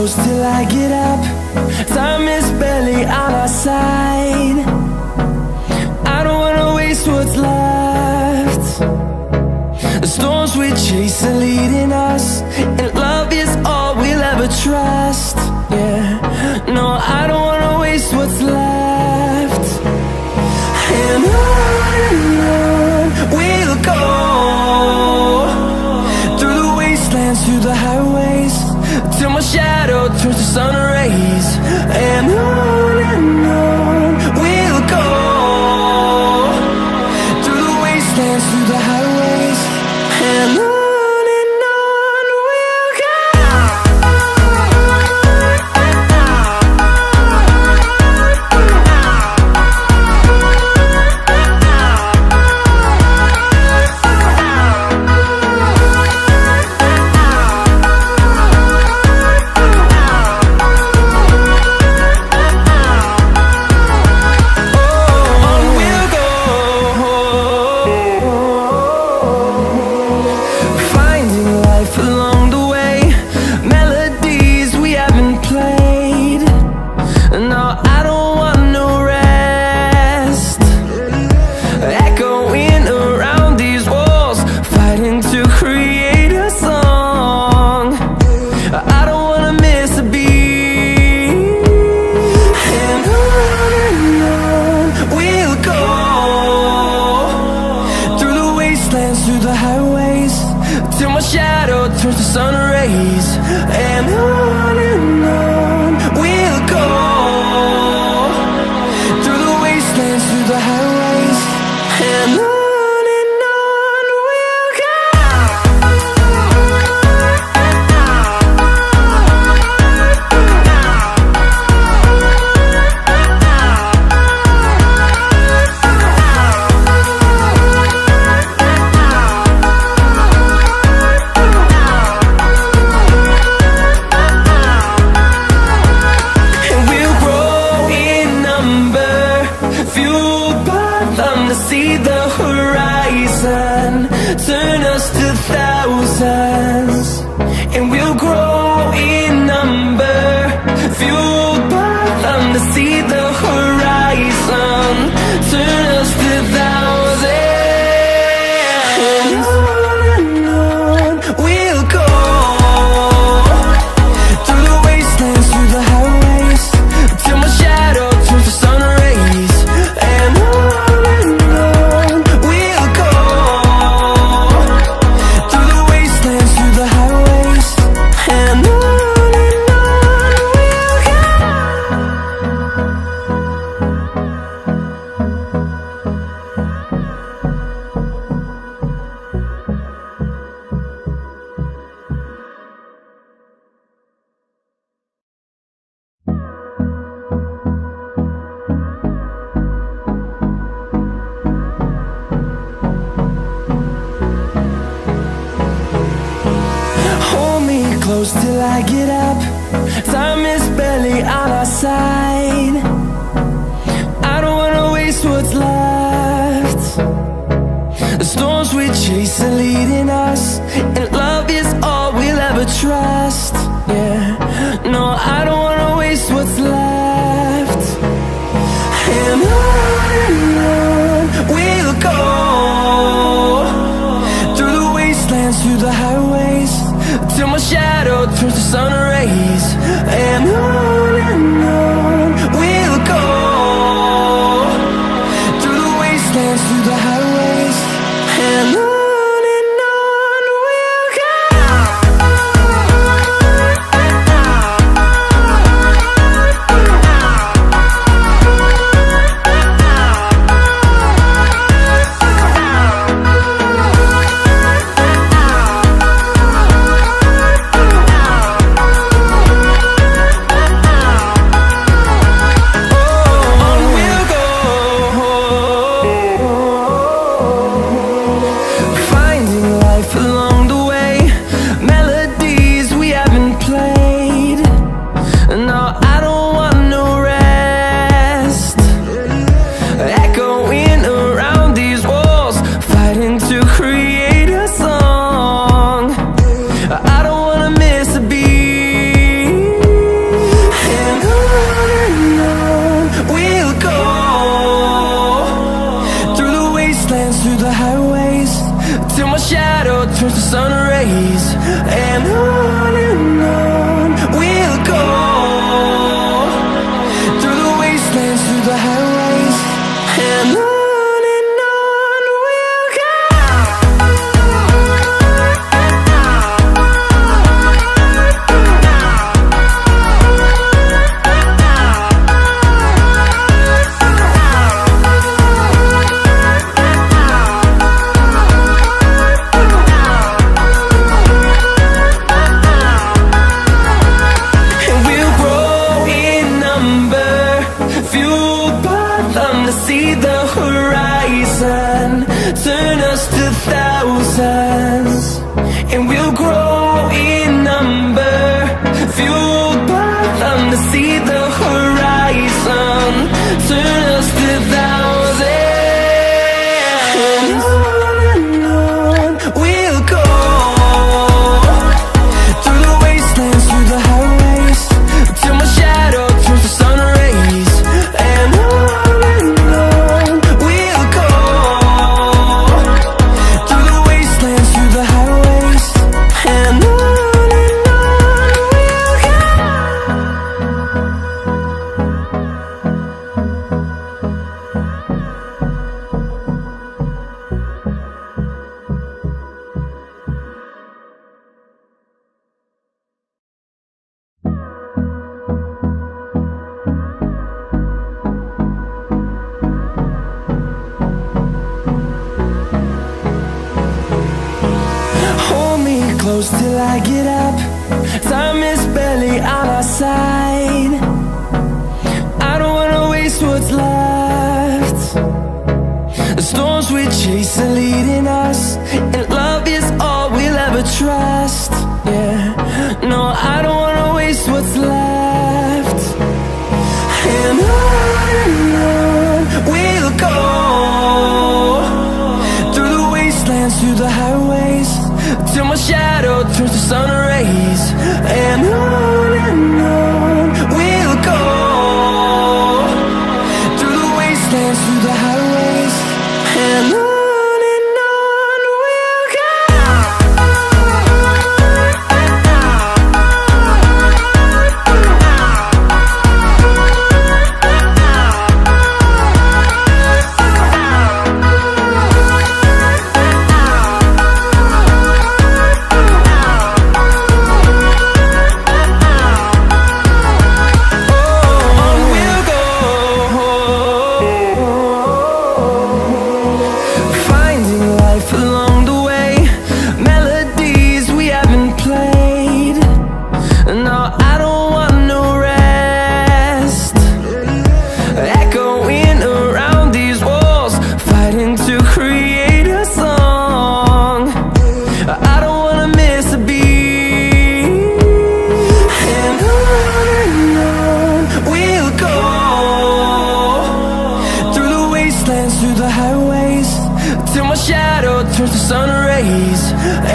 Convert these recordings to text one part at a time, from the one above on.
close till I get up. Time is barely on our side. I don't wanna waste what's left. The storms we chase are leading us, and love is all we'll ever trust. Yeah, no, I don't wanna waste what's left. And on we'll go, through the wastelands, through the highways, till my shadow turns to sun rays. And on we'll go, through the wastelands, through the highways, and on we'll go. Through the highways, till my shadow turns to sun rays. And on we'll go, through the wastelands, through the highways, and on we'll go. See the horizon, turn us to thousands, and we'll grow in number, fueled by them to see the horizon, turn us to thousands. And on we'll go, through the wastelands, through the highways, till my shadow turns to sun rays. And close till I get up. Time is barely on our side. I don't wanna waste what's left. The storms we chase are leading us, and love is all we'll ever trust. Yeah, no, I don't wanna waste what's left. And on we'll go, through the wastelands, through the highways, till my shadow turns to sun rays. And on we'll go, through the wastelands, through the highways, and on we'll go. the highways, and on we'll go. See the horizon, turn us to thousands, and we'll grow in number, fueled by them to see the horizon, turn us to thousands, and on we'll go, through the wastelands, through the highways, till my shadow turns to sun rays, and on close till I get up. Time is barely on our side. I don't wanna waste what's left. The storms we chase are leading us, and love is all we'll ever trust. Yeah, no, I don't wanna waste what's left. And on we'll go, through the wastelands, through the highways, till my shadow turns to sun rays, and on we'll go, through the wastelands, through the highways, and on we'll go. Through the highways, till my shadow turns to sun rays,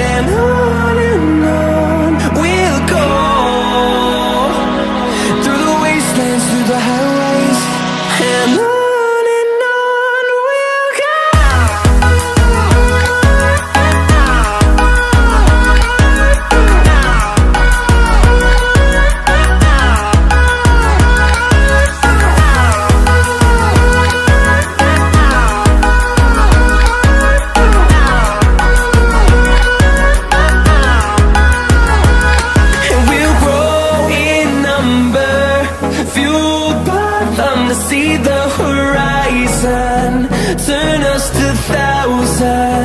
and on we'll go, through the wastelands, through the highways, and on we'll go. See the horizon, turn us to thousands.